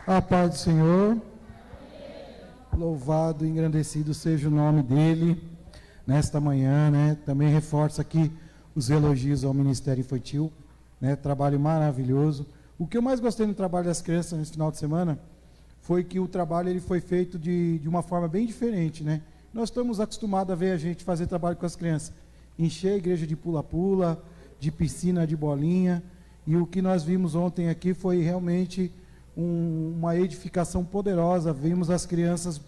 A paz do Senhor. Louvado e engrandecido seja o nome dele nesta manhã, né? Também reforço aqui os elogios ao Ministério Infantil, né? Trabalho maravilhoso. O que eu mais gostei no trabalho das crianças nesse final de semana foi que o trabalho ele foi feito de uma forma bem diferente, né? Nós estamos acostumados a ver a gente fazer trabalho com as crianças, encher a igreja de pula-pula, de piscina de bolinha, e o que nós vimos ontem aqui foi realmente uma edificação poderosa. Vimos as crianças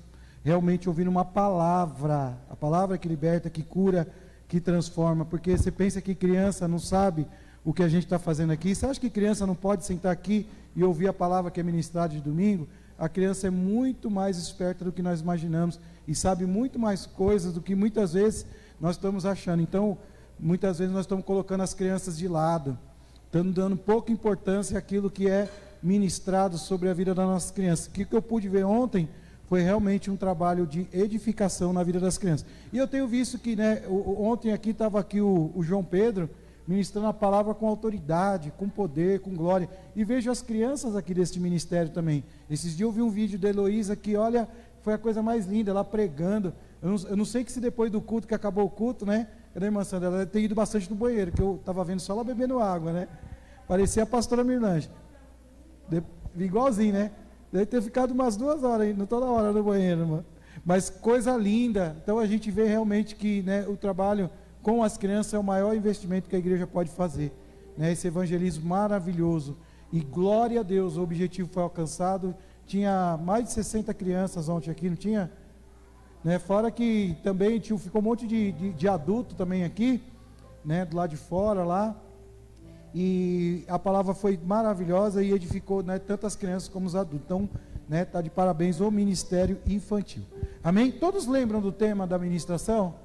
realmente ouvindo uma palavra, a palavra que liberta, que cura, que transforma, porque você pensa que criança não sabe o que a gente está fazendo aqui. Você acha que criança não pode sentar aqui e ouvir a palavra que é ministrada de domingo? A criança é muito mais esperta do que nós imaginamos e sabe muito mais coisas do que muitas vezes nós estamos achando. Então, muitas vezes nós estamos colocando as crianças de lado, estamos dando pouca importância àquilo que é ministrado sobre a vida das nossas crianças. O que eu pude ver ontem foi realmente um trabalho de edificação na vida das crianças. E eu tenho visto que, né, ontem aqui estava aqui o João Pedro ministrando a palavra com autoridade, com poder, com glória. E vejo as crianças aqui deste ministério também. Esses dias eu vi um vídeo da Heloísa que, olha, foi a coisa mais linda, ela pregando. Eu não sei que se depois do culto, que acabou o culto, né? Cadê a irmã Sandra? Ela tem ido bastante no banheiro, que eu estava vendo só ela bebendo água, né? Parecia a pastora Mirlange. Igualzinho, né? Deve ter ficado umas 2 horas aí, não toda hora no banheiro, mano. Mas coisa linda. Então a gente vê realmente que, né, o trabalho com as crianças é o maior investimento que a igreja pode fazer, né? Esse evangelismo maravilhoso. E glória a Deus, o objetivo foi alcançado. Tinha mais de 60 crianças ontem aqui, não tinha? Né? Fora que também ficou um monte de adulto também aqui, né, do lado de fora lá. E a palavra foi maravilhosa e edificou, né, tanto as crianças como os adultos. Então, né, tá de parabéns ao Ministério Infantil. Amém? Todos lembram do tema da ministração?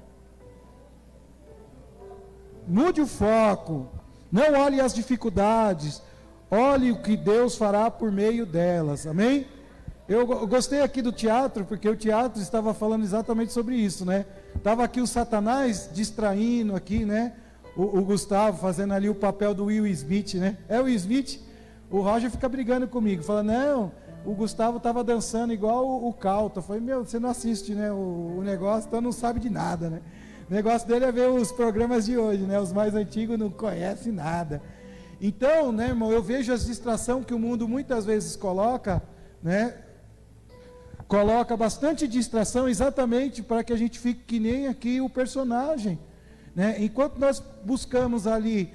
Mude o foco. Não olhe as dificuldades. Olhe o que Deus fará por meio delas. Amém? Eu gostei aqui do teatro, porque o teatro estava falando exatamente sobre isso, né? Estava aqui o Satanás distraindo aqui, né? O Gustavo fazendo ali o papel do Will Smith, né? É o Will Smith? O Roger fica brigando comigo, fala, não, o Gustavo estava dançando igual o Calta. Eu falei, meu, você não assiste, né, o negócio, então não sabe de nada, né? O negócio dele é ver os programas de hoje, né? Os mais antigos não conhecem nada. Então, né, irmão, eu vejo as distrações que o mundo muitas vezes coloca, né? Coloca bastante distração exatamente para que a gente fique que nem aqui o personagem, né? Enquanto nós buscamos ali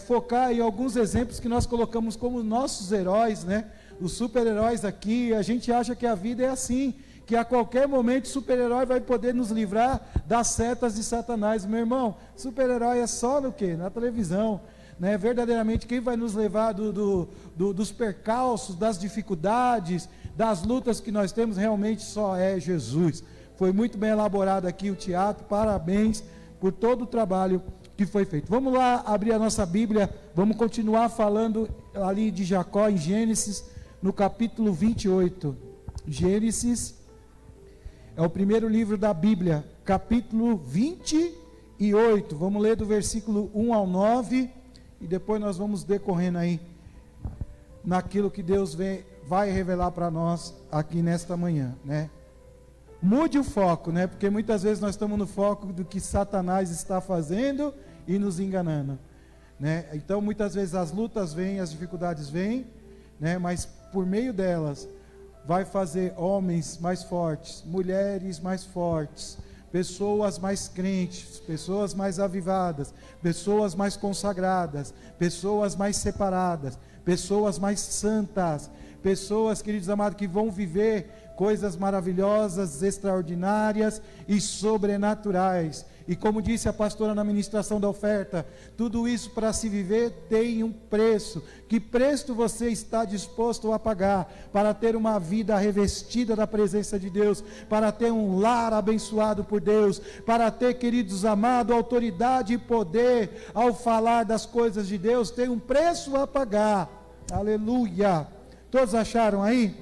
focar em alguns exemplos que nós colocamos como nossos heróis, né? Os super-heróis aqui, a gente acha que a vida é assim, que a qualquer momento o super-herói vai poder nos livrar das setas de Satanás. Meu irmão, super-herói é só no quê? Na televisão, né? Verdadeiramente quem vai nos levar dos percalços, das dificuldades, das lutas que nós temos, realmente só é Jesus. Foi muito bem elaborado aqui o teatro, parabéns por todo o trabalho que foi feito. Vamos lá abrir a nossa Bíblia, vamos continuar falando ali de Jacó em Gênesis, no capítulo 28. Gênesis é o primeiro livro da Bíblia, capítulo 28. Vamos ler do versículo 1 ao 9 e depois nós vamos decorrendo aí naquilo que Deus vai revelar para nós aqui nesta manhã, né? Mude o foco, né? Porque muitas vezes nós estamos no foco do que Satanás está fazendo e nos enganando, né? Então muitas vezes as lutas vêm, as dificuldades vêm, né? Mas por meio delas vai fazer homens mais fortes, mulheres mais fortes, pessoas mais crentes, pessoas mais avivadas, pessoas mais consagradas, pessoas mais separadas, pessoas mais santas, pessoas, queridos amados, que vão viver coisas maravilhosas, extraordinárias e sobrenaturais. E como disse a pastora na ministração da oferta, tudo isso para se viver tem um preço. Que preço você está disposto a pagar para ter uma vida revestida da presença de Deus, para ter um lar abençoado por Deus, para ter, queridos amados, autoridade e poder ao falar das coisas de Deus? Tem um preço a pagar. Aleluia! Todos acharam aí?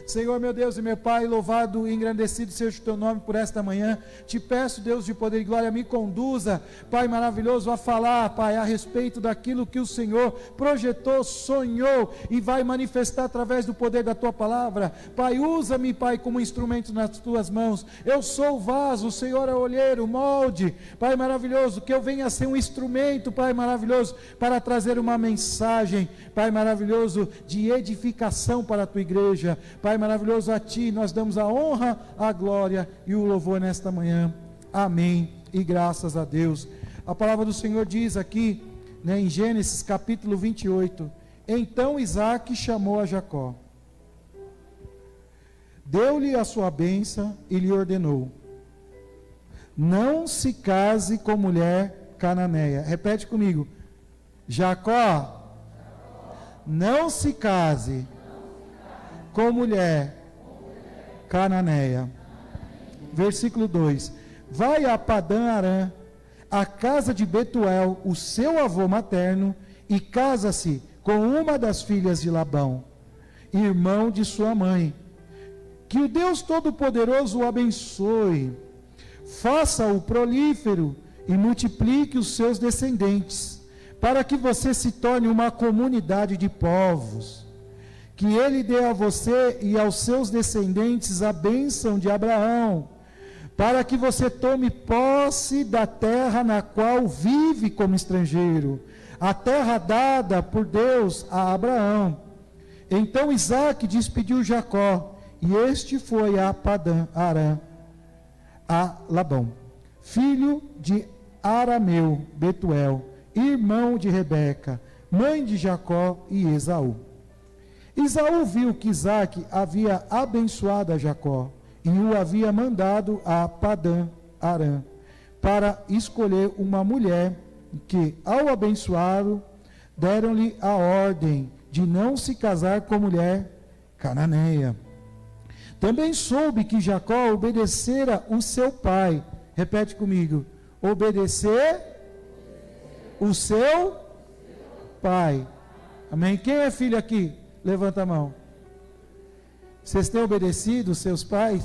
Senhor, meu Deus e meu Pai, louvado e engrandecido seja o teu nome por esta manhã. Te peço, Deus de poder e glória, me conduza, Pai maravilhoso, a falar, Pai, a respeito daquilo que o Senhor projetou, sonhou e vai manifestar através do poder da tua palavra. Pai, usa-me, Pai, como instrumento nas tuas mãos. Eu sou o vaso, o Senhor é o olheiro, o molde, Pai maravilhoso, que eu venha a ser um instrumento, Pai maravilhoso, para trazer uma mensagem, Pai maravilhoso, de edificação para a tua igreja. Pai maravilhoso, a Ti nós damos a honra, a glória e o louvor nesta manhã. Amém e graças a Deus. A palavra do Senhor diz aqui, né, em Gênesis capítulo 28, então Isaque chamou a Jacó, deu-lhe a sua bênção e lhe ordenou: não se case com mulher cananeia. Repete comigo: Jacó, não se case com mulher cananeia. Versículo 2: vai a Padã Arã, a casa de Betuel, o seu avô materno, e casa-se com uma das filhas de Labão, irmão de sua mãe. Que o Deus Todo-Poderoso o abençoe, faça-o prolífero e multiplique os seus descendentes, para que você se torne uma comunidade de povos. Que ele dê a você e aos seus descendentes a bênção de Abraão, para que você tome posse da terra na qual vive como estrangeiro, a terra dada por Deus a Abraão. Então Isaque despediu Jacó, e este foi a Padã Arã, a Labão, filho de Arameu, Betuel, irmão de Rebeca, mãe de Jacó e Esaú. Esaú viu que Isaque havia abençoado a Jacó e o havia mandado a Padã Arã para escolher uma mulher que, ao abençoá-lo, deram-lhe a ordem de não se casar com mulher cananeia. Também soube que Jacó obedecera o seu pai. Repete comigo: obedecer o seu pai. Amém? Quem é filho aqui? Levanta a mão. Vocês têm obedecido os seus pais?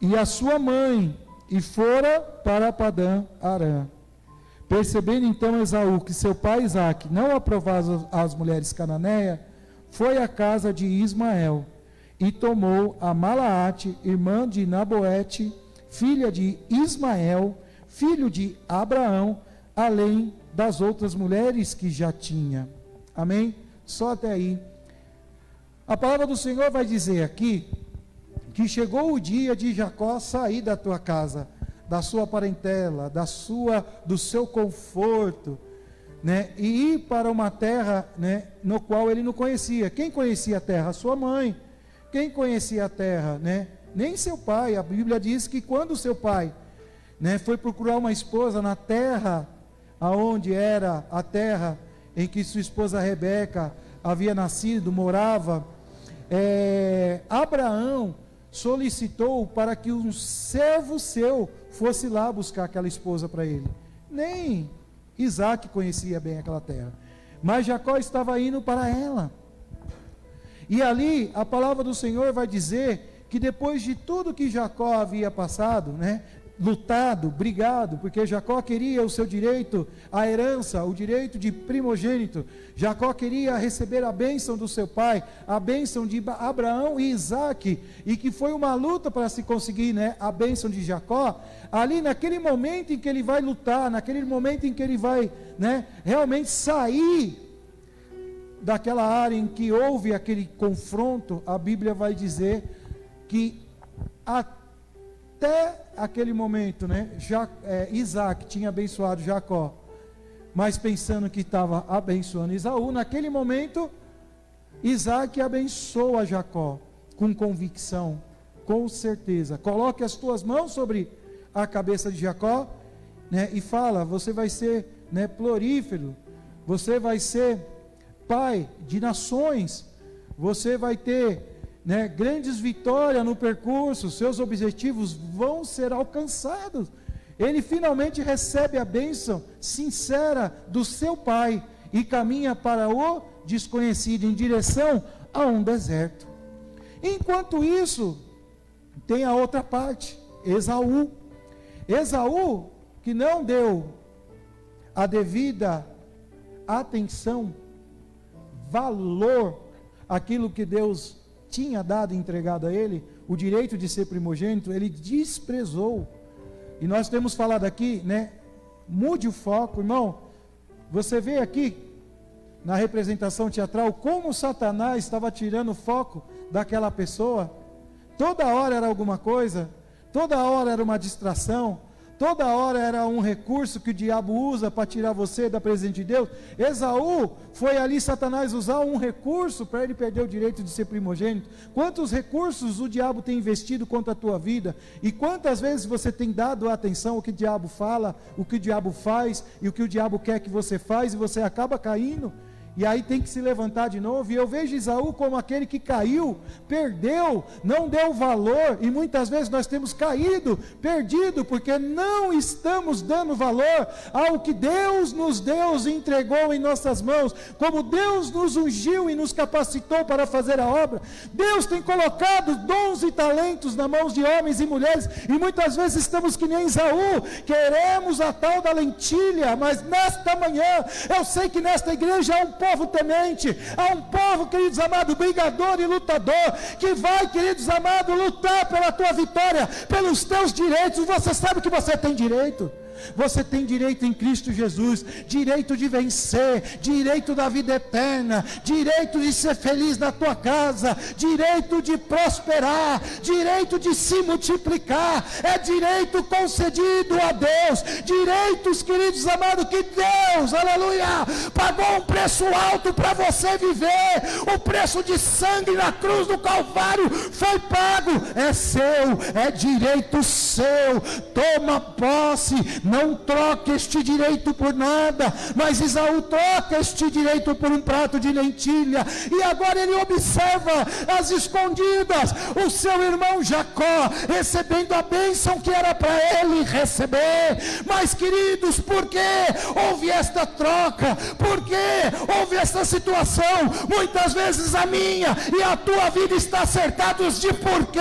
E a sua mãe, e fora para Padã Arã. Percebendo então Esaú que seu pai Isaque não aprovava as mulheres cananeias, foi à casa de Ismael e tomou a Malaate, irmã de Naboete, filha de Ismael, filho de Abraão, além das outras mulheres que já tinha. Amém? Só até aí. A palavra do Senhor vai dizer aqui que chegou o dia de Jacó sair da tua casa, da sua parentela, do seu conforto, né, e ir para uma terra, né, no qual ele não conhecia. Quem conhecia a terra? Sua mãe. Quem conhecia a terra, né? Nem seu pai. A Bíblia diz que quando seu pai, né, foi procurar uma esposa na terra, aonde era a terra em que sua esposa Rebeca havia nascido, morava, Abraão solicitou para que um servo seu fosse lá buscar aquela esposa para ele. Nem Isaque conhecia bem aquela terra, mas Jacó estava indo para ela. E ali a palavra do Senhor vai dizer que depois de tudo que Jacó havia passado, né, lutado, brigado, porque Jacó queria o seu direito à herança, o direito de primogênito. Jacó queria receber a bênção do seu pai, a bênção de Abraão e Isaque, e que foi uma luta para se conseguir, né, a bênção de Jacó. Ali naquele momento em que ele vai lutar, naquele momento em que ele vai, né, realmente sair daquela área em que houve aquele confronto, a Bíblia vai dizer que até aquele momento, né, Isaque tinha abençoado Jacó, mas pensando que estava abençoando Esaú. Naquele momento, Isaque abençoa Jacó com convicção, com certeza. Coloque as tuas mãos sobre a cabeça de Jacó, né, e fala: você vai ser, né, florífero, você vai ser pai de nações, você vai ter, né, grandes vitórias no percurso, seus objetivos vão ser alcançados. Ele finalmente recebe a bênção sincera do seu pai e caminha para o desconhecida, em direção a um deserto. Enquanto isso, tem a outra parte, Esaú. Esaú, que não deu a devida atenção, valor, àquilo que Deus tinha dado e entregado a ele, o direito de ser primogênito, ele desprezou. E nós temos falado aqui, né? Mude o foco, irmão. Você vê aqui, na representação teatral, como Satanás estava tirando o foco daquela pessoa. Toda hora era alguma coisa, toda hora era uma distração, toda hora era um recurso que o diabo usa para tirar você da presença de Deus. Esaú, foi ali Satanás usar um recurso para ele perder o direito de ser primogênito. Quantos recursos o diabo tem investido contra a tua vida? E quantas vezes você tem dado atenção ao que o diabo fala, o que o diabo faz, e o que o diabo quer que você faz, e você acaba caindo? E aí tem que se levantar de novo. E eu vejo Esaú como aquele que caiu, perdeu, não deu valor. E muitas vezes nós temos caído, perdido, porque não estamos dando valor ao que Deus nos deu e entregou em nossas mãos. Como Deus nos ungiu e nos capacitou para fazer a obra. Deus tem colocado dons e talentos nas mãos de homens e mulheres. E muitas vezes estamos que nem Esaú, queremos a tal da lentilha. Mas nesta manhã, eu sei que nesta igreja há um povo temente, há um povo, queridos amados, brigador e lutador, que vai, queridos amados, lutar pela tua vitória, pelos teus direitos. Você sabe que você tem direito. Você tem direito em Cristo Jesus, direito de vencer, direito da vida eterna, direito de ser feliz na tua casa, direito de prosperar, direito de se multiplicar, é direito concedido a Deus, direitos, queridos amados, que Deus, aleluia, pagou um preço alto para você viver. O preço de sangue na cruz do Calvário foi pago, é seu, é direito seu. Toma posse. Não troque este direito por nada. Mas Esaú troca este direito por um prato de lentilha. E agora ele observa às escondidas o seu irmão Jacó recebendo a bênção que era para ele receber. Mas, queridos, por que houve esta troca? Por que houve esta situação? Muitas vezes a minha e a tua vida está acertados de porquê.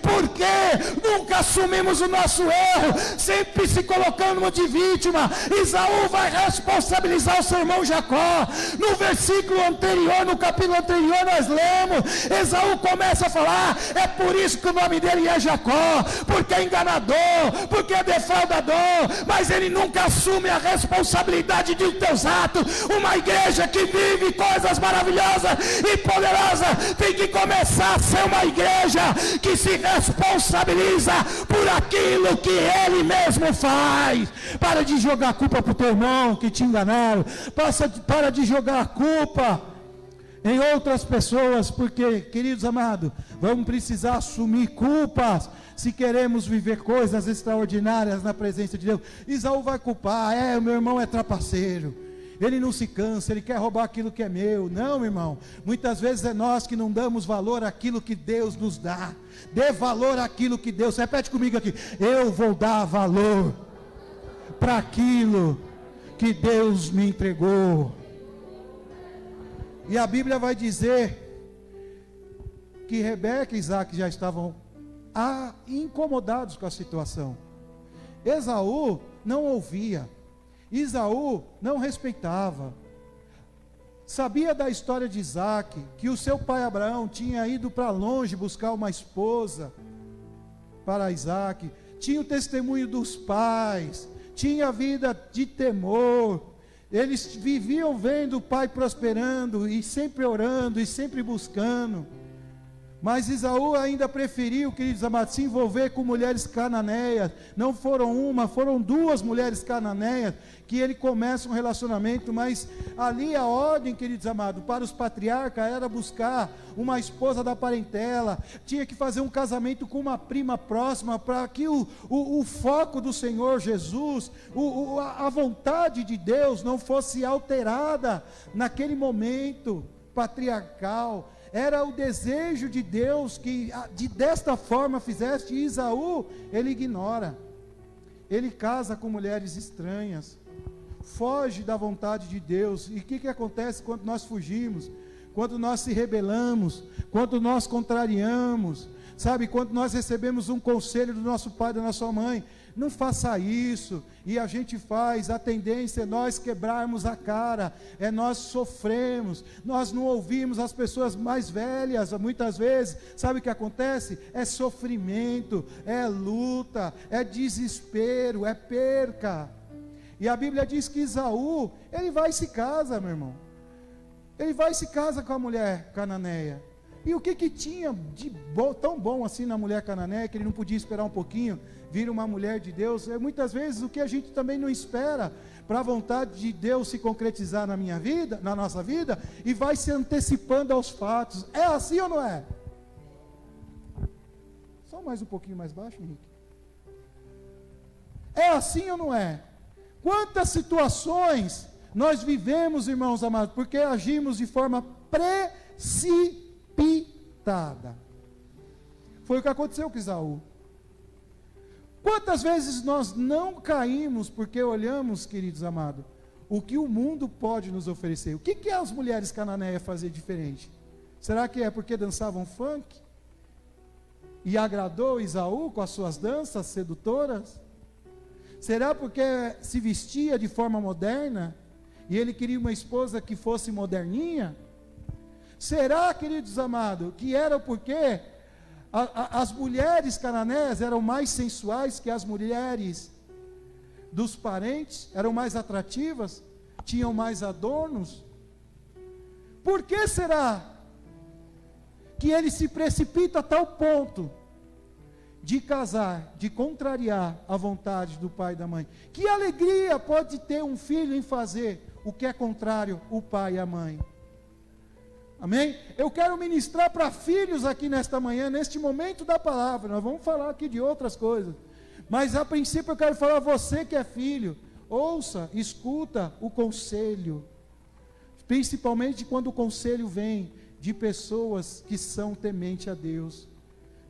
Porque nunca assumimos o nosso erro, sempre se colocamos de vítima. Esaú vai responsabilizar o seu irmão Jacó. No versículo anterior, no capítulo anterior, nós lemos, Esaú começa a falar: é por isso que o nome dele é Jacó, porque é enganador, porque é defraudador. Mas ele nunca assume a responsabilidade de teus atos. Uma igreja que vive coisas maravilhosas e poderosas tem que começar a ser uma igreja que se responsabiliza por aquilo que ele mesmo faz. Para de jogar a culpa para o teu irmão que te enganaram. Para de jogar a culpa em outras pessoas, porque, queridos amados, vamos precisar assumir culpas se queremos viver coisas extraordinárias na presença de Deus. Esaú vai culpar: o meu irmão é trapaceiro, ele não se cansa, ele quer roubar aquilo que é meu. Não, meu irmão, muitas vezes é nós que não damos valor àquilo que Deus nos dá. Dê valor àquilo que Deus, repete comigo aqui: eu vou dar valor para aquilo que Deus me entregou. E a Bíblia vai dizer que Rebeca e Isaac já estavam incomodados com a situação. Esaú não ouvia, Esaú não respeitava. Sabia da história de Isaac, que o seu pai Abraão tinha ido para longe buscar uma esposa para Isaac. Tinha o testemunho dos pais, tinha vida de temor. Eles viviam vendo o pai prosperando e sempre orando e sempre buscando. Mas Esaú ainda preferiu, queridos amados, se envolver com mulheres cananeias. Não foram uma, foram duas mulheres cananeias que ele começa um relacionamento. Mas ali a ordem, queridos amados, para os patriarcas era buscar uma esposa da parentela. Tinha que fazer um casamento com uma prima próxima, para que o foco do Senhor Jesus, a vontade de Deus não fosse alterada naquele momento patriarcal. Era o desejo de Deus que desta forma fizesse. E Esaú, ele ignora, ele casa com mulheres estranhas. foge da vontade de Deus. E o que acontece quando nós fugimos? Quando nós se rebelamos, quando nós contrariamos, sabe, quando nós recebemos um conselho do nosso pai, da nossa mãe, não faça isso, e a gente faz, a tendência é nós quebrarmos a cara, é nós sofremos, nós não ouvimos as pessoas mais velhas, muitas vezes, sabe o que acontece? É sofrimento, é luta, é desespero, é perca. E a Bíblia diz que Esaú, ele vai e se casa, meu irmão, ele vai e se casa com a mulher cananeia. E o que tinha de tão bom assim na mulher cananeia, que ele não podia esperar um pouquinho, vir uma mulher de Deus? É muitas vezes o que a gente também não espera, para a vontade de Deus se concretizar na minha vida, na nossa vida, e vai se antecipando aos fatos. É assim ou não é? Só mais um pouquinho mais baixo, Henrique. É assim ou não é? Quantas situações nós vivemos, irmãos amados, porque agimos de forma precipitada. Foi o que aconteceu com Esaú. Quantas vezes nós não caímos porque olhamos, queridos amados, o que o mundo pode nos oferecer? O que as mulheres cananeias faziam diferente? Será que é porque dançavam funk? E agradou Esaú com as suas danças sedutoras? Será porque se vestia de forma moderna? E ele queria uma esposa que fosse moderninha? Será, queridos amados, que era porque as mulheres cananeias eram mais sensuais que as mulheres dos parentes? Eram mais atrativas? Tinham mais adornos? Por que será que ele se precipita a tal ponto de casar, de contrariar a vontade do pai e da mãe? Que alegria pode ter um filho em fazer o que é contrário o pai e a mãe? Amém? Eu quero ministrar para filhos aqui nesta manhã, neste momento da palavra. Nós vamos falar aqui de outras coisas, mas a princípio eu quero falar a você que é filho. Ouça, escuta o conselho, principalmente quando o conselho vem de pessoas que são temente a Deus.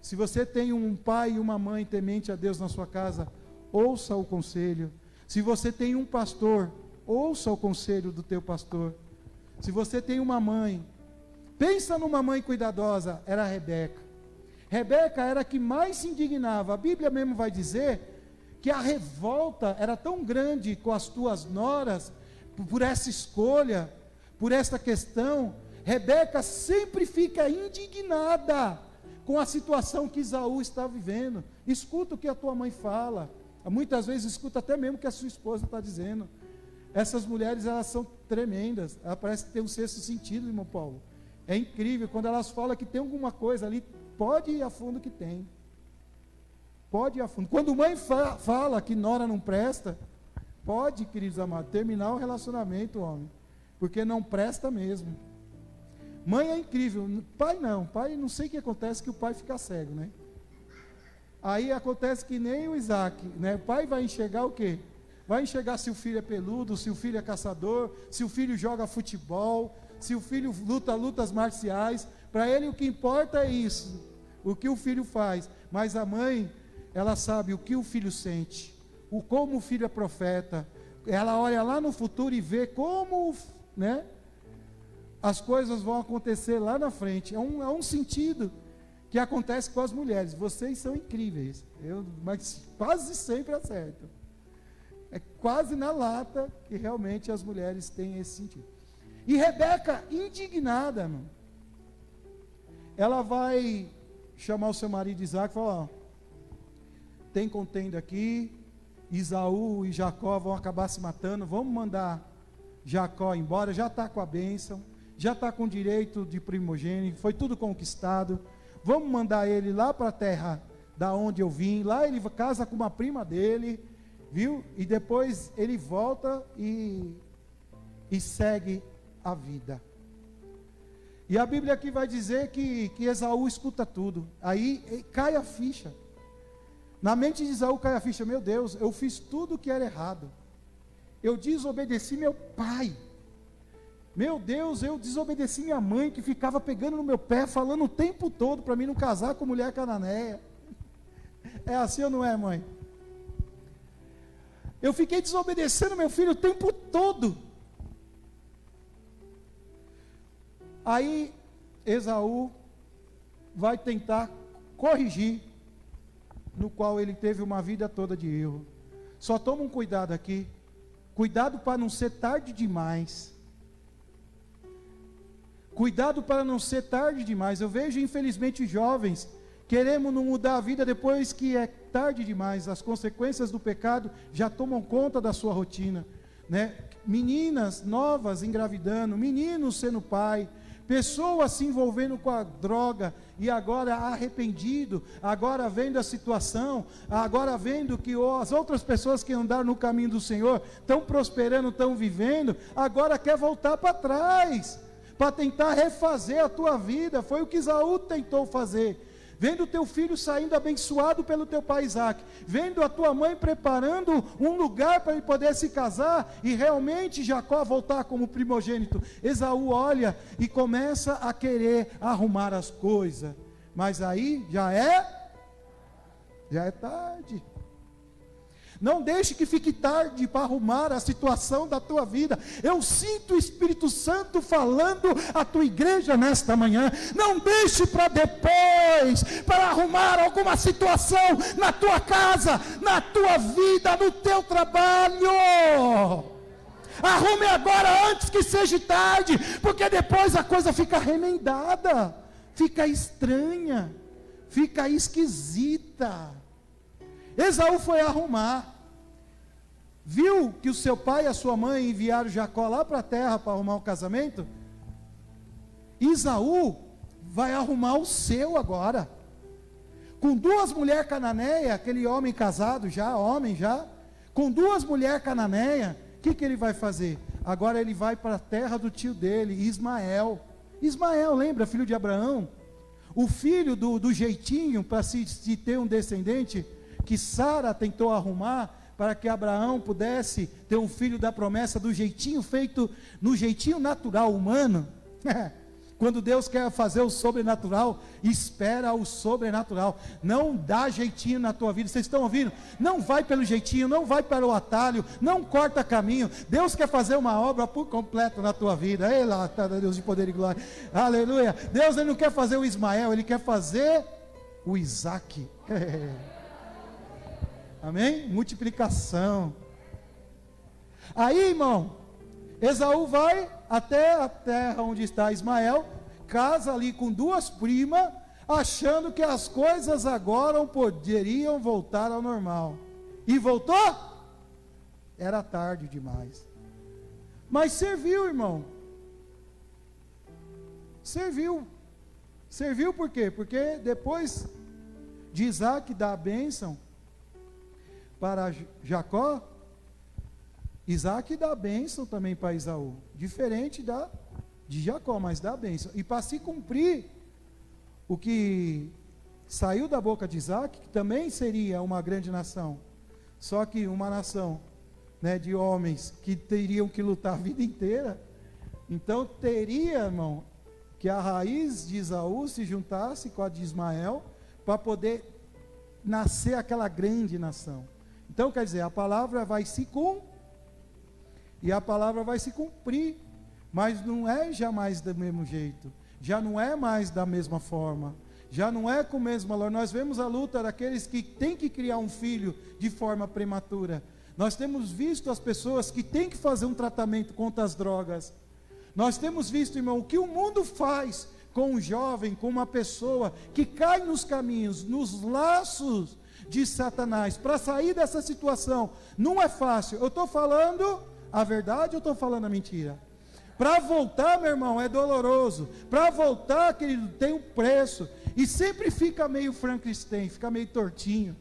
Se você tem um pai e uma mãe temente a Deus na sua casa, ouça o conselho. Se você tem um pastor, ouça o conselho do teu pastor. Se você tem uma mãe, pensa numa mãe cuidadosa, era a Rebeca. Rebeca era a que mais se indignava. A Bíblia mesmo vai dizer que a revolta era tão grande com as tuas noras, por essa escolha, por esta questão. Rebeca sempre fica indignada com a situação que Esaú está vivendo. Escuta o que a tua mãe fala. Muitas vezes escuta até mesmo o que a sua esposa está dizendo. Essas mulheres, elas são tremendas. Ela parece que tem um sexto sentido, irmão Paulo. É incrível, quando elas falam que tem alguma coisa ali, pode ir a fundo que tem. Pode ir a fundo. Quando mãe fala que nora não presta, pode, queridos amados, terminar o relacionamento, homem. Porque não presta mesmo. Mãe é incrível. Pai não sei o que acontece, que o pai fica cego, né? Aí acontece que nem o Isaac, né? O pai vai enxergar o quê? Vai enxergar se o filho é peludo, se o filho é caçador, se o filho joga futebol, se o filho luta lutas marciais. Para ele o que importa é isso, o que o filho faz. Mas a mãe, ela sabe o que o filho sente, como o filho é profeta. Ela olha lá no futuro e vê como, né, as coisas vão acontecer lá na frente. É um sentido que acontece com as mulheres. Vocês são incríveis, mas quase sempre acertam. É quase na lata que realmente as mulheres têm esse sentido. E Rebeca, indignada, irmão, ela vai chamar o seu marido Isaac e falar: ó, tem contenda aqui, Esaú e Jacó vão acabar se matando, vamos mandar Jacó embora, já está com a bênção, já está com direito de primogênito, foi tudo conquistado, vamos mandar ele lá para a terra da onde eu vim, lá ele casa com uma prima dele, viu? E depois ele volta e segue a vida. E a Bíblia aqui vai dizer que Esaú escuta tudo. Aí cai a ficha. Na mente de Esaú cai a ficha: meu Deus, eu fiz tudo o que era errado. Eu desobedeci meu pai. Meu Deus, eu desobedeci minha mãe, que ficava pegando no meu pé, falando o tempo todo para mim não casar com mulher cananeia. É assim ou não é, mãe? Eu fiquei desobedecendo meu filho o tempo todo. Aí Esaú vai tentar corrigir, no qual ele teve uma vida toda de erro. Só toma um cuidado aqui, cuidado para não ser tarde demais. Cuidado para não ser tarde demais. Eu vejo infelizmente jovens queremos não mudar a vida depois que é tarde demais. As consequências do pecado já tomam conta da sua rotina, né? Meninas novas engravidando, meninos sendo pai, pessoas se envolvendo com a droga e agora arrependido, agora vendo a situação, agora vendo que as outras pessoas que andaram no caminho do Senhor estão prosperando, estão vivendo, agora quer voltar para trás, para tentar refazer a tua vida. Foi o que Esaú tentou fazer. Vendo o teu filho saindo abençoado pelo teu pai Isaac, vendo a tua mãe preparando um lugar para ele poder se casar, e realmente Jacó voltar como primogênito, Esaú olha e começa a querer arrumar as coisas, mas aí já é tarde. Não deixe que fique tarde para arrumar a situação da tua vida. Eu sinto o Espírito Santo falando à tua igreja nesta manhã. Não deixe para depois, para arrumar alguma situação na tua casa, na tua vida, no teu trabalho. Arrume agora antes que seja tarde, porque depois a coisa fica remendada, fica estranha, fica esquisita. Esaú foi arrumar, viu que o seu pai e a sua mãe enviaram Jacó lá para a terra para arrumar um casamento. Esaú vai arrumar o seu agora, com duas mulheres cananeias, aquele homem casado já, com duas mulheres cananeias. O que ele vai fazer? Agora ele vai para a terra do tio dele, Ismael. Ismael, lembra, filho de Abraão? O filho do jeitinho para se ter um descendente, que Sara tentou arrumar para que Abraão pudesse ter um filho da promessa, do jeitinho feito, no jeitinho natural, humano. Quando Deus quer fazer o sobrenatural, espera o sobrenatural. Não dá jeitinho na tua vida. Vocês estão ouvindo? Não vai pelo jeitinho, não vai para o atalho, não corta caminho. Deus quer fazer uma obra por completo na tua vida. Ei lá, tá, Deus de poder e glória. Aleluia. Deus, ele não quer fazer o Ismael, ele quer fazer o Isaac. Amém? Multiplicação. Aí, irmão, Esaú vai até a terra onde está Ismael, casa ali com duas primas, achando que as coisas agora poderiam voltar ao normal. E voltou? Era tarde demais. Mas serviu, irmão. Serviu. Serviu por quê? Porque depois de Isaac dar a bênção para Jacó, Isaac dá a bênção também para Esaú, diferente de Jacó, mas dá a bênção. E para se cumprir o que saiu da boca de Isaac, que também seria uma grande nação, só que uma nação, né, de homens que teriam que lutar a vida inteira. Então teria, irmão, que a raiz de Esaú se juntasse com a de Ismael, para poder nascer aquela grande nação. Então, quer dizer, a palavra vai se cumprir, e a palavra vai se cumprir, mas não é jamais do mesmo jeito, já não é mais da mesma forma, já não é com o mesmo valor. Nós vemos a luta daqueles que têm que criar um filho de forma prematura. Nós temos visto as pessoas que têm que fazer um tratamento contra as drogas. Nós temos visto, irmão, o que o mundo faz com um jovem, com uma pessoa que cai nos caminhos, nos laços de Satanás. Para sair dessa situação não é fácil. Eu estou falando a verdade ou estou falando a mentira? Para voltar, meu irmão, é doloroso. Para voltar, querido, tem um preço. E sempre fica meio Frankenstein, fica meio tortinho.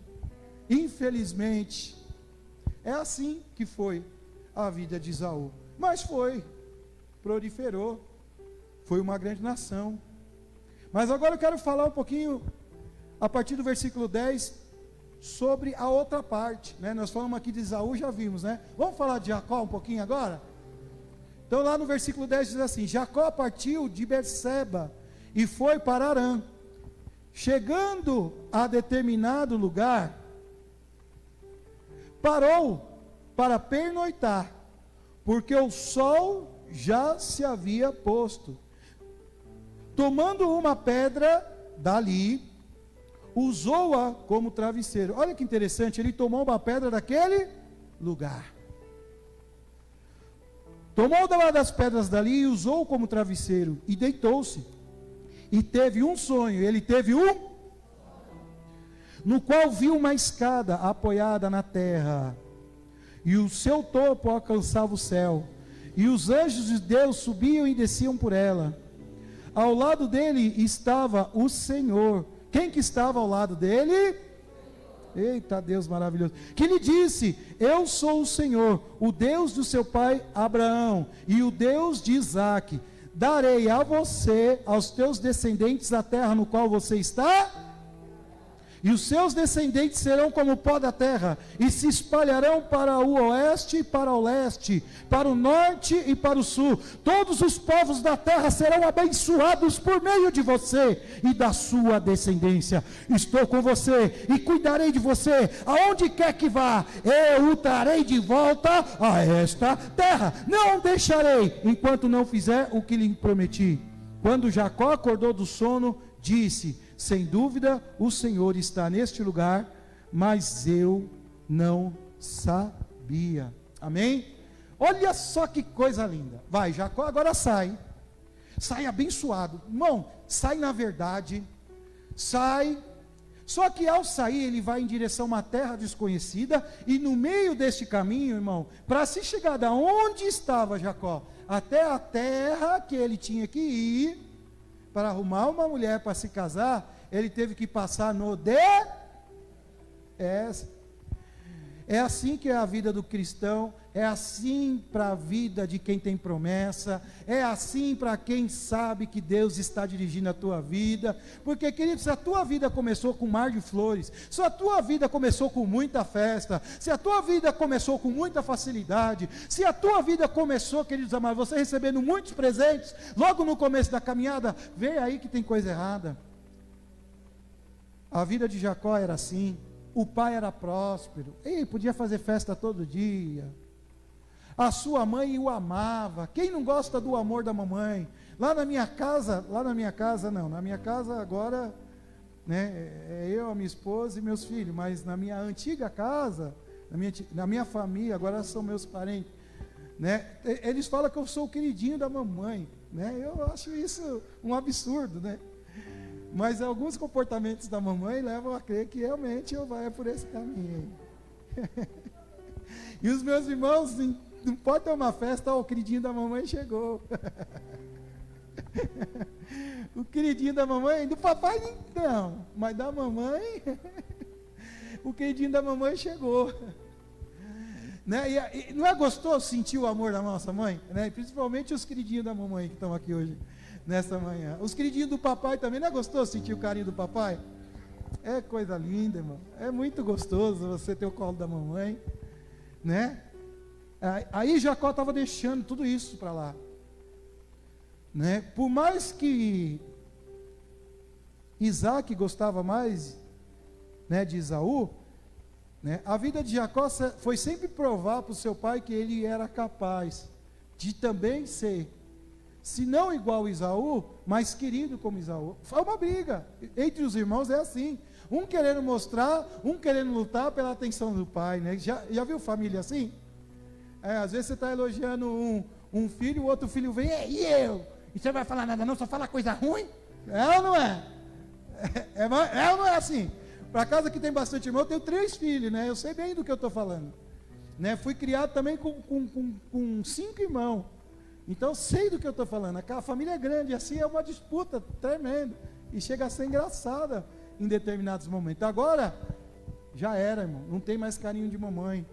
Infelizmente, é assim que foi a vida de Esaú. Mas proliferou, foi uma grande nação. Mas agora eu quero falar um pouquinho, a partir do versículo 10, sobre a outra parte, né? Nós falamos aqui de Esaú, já vimos, né? Vamos falar de Jacó um pouquinho agora? Então lá no versículo 10 diz assim: Jacó partiu de Berseba e foi para Harã. Chegando a determinado lugar, parou para pernoitar. porque o sol já se havia posto. Tomando uma pedra dali, usou-a como travesseiro. Olha que interessante, ele tomou uma pedra daquele lugar. Tomou uma das pedras dali e usou como travesseiro, e deitou-se. E teve um sonho, no qual viu uma escada apoiada na terra, e o seu topo alcançava o céu, e os anjos de Deus subiam e desciam por ela. Ao lado dele estava o Senhor. Quem que estava ao lado dele? Eita, Deus maravilhoso. Que lhe disse: eu sou o Senhor, o Deus do seu pai Abraão, e o Deus de Isaque. Darei a você, aos teus descendentes, a terra no qual você está, e os seus descendentes serão como o pó da terra, e se espalharão para o oeste e para o leste, para o norte e para o sul. Todos os povos da terra serão abençoados por meio de você e da sua descendência. Estou com você e cuidarei de você, aonde quer que vá, eu o trarei de volta a esta terra. Não deixarei, enquanto não fizer o que lhe prometi. Quando Jacó acordou do sono, disse: sem dúvida o Senhor está neste lugar, mas eu não sabia. Amém? Olha só que coisa linda. Vai, Jacó agora sai abençoado. Irmão, sai na verdade, sai. Só que ao sair ele vai em direção a uma terra desconhecida, e no meio deste caminho, irmão, para se chegar da onde estava Jacó até a terra que ele tinha que ir, para arrumar uma mulher para se casar, ele teve que passar no deserto. É assim que é a vida do cristão, é assim para a vida de quem tem promessa, é assim para quem sabe que Deus está dirigindo a tua vida. Porque, queridos, se a tua vida começou com um mar de flores, se a tua vida começou com muita festa, se a tua vida começou com muita facilidade, se a tua vida começou, queridos amados, você recebendo muitos presentes, logo no começo da caminhada, vê aí que tem coisa errada. A vida de Jacó era assim. O pai era próspero, e podia fazer festa todo dia. A sua mãe o amava. Quem não gosta do amor da mamãe? Na minha casa agora, né, é eu, a minha esposa e meus filhos, mas na minha antiga casa, na minha família, agora são meus parentes, né, eles falam que eu sou o queridinho da mamãe, né, eu acho isso um absurdo, né? Mas alguns comportamentos da mamãe levam a crer que realmente eu vou por esse caminho. E os meus irmãos, não pode ter uma festa, o queridinho da mamãe chegou. O queridinho da mamãe, do papai não, mas da mamãe, o queridinho da mamãe chegou. Né? E não é gostoso sentir o amor da nossa mãe? Né? Principalmente os queridinhos da mamãe que estão aqui hoje, nessa manhã. Os queridinhos do papai também, não é gostoso sentir o carinho do papai? É coisa linda, irmão. É muito gostoso você ter o colo da mamãe, né? Aí Jacó estava deixando tudo isso para lá, né? Por mais que Isaac gostava mais, né, de Esaú, né, a vida de Jacó foi sempre provar para o seu pai que ele era capaz de também ser, se não igual a Esaú, mas querido como Esaú. Foi uma briga entre os irmãos, é assim, um querendo mostrar, um querendo lutar pela atenção do pai, né? Já viu família assim? Às vezes você está elogiando um filho, o outro filho vem, e eu? E você não vai falar nada não, só fala coisa ruim? É ou não é? É ou não é assim? Para casa que tem bastante irmão, eu tenho 3 filhos, né? Eu sei bem do que eu estou falando, né? Fui criado também com 5 irmãos, então sei do que eu estou falando. Aquela família é grande, assim é uma disputa tremenda, e chega a ser engraçada em determinados momentos. Agora, já era, irmão, não tem mais carinho de mamãe,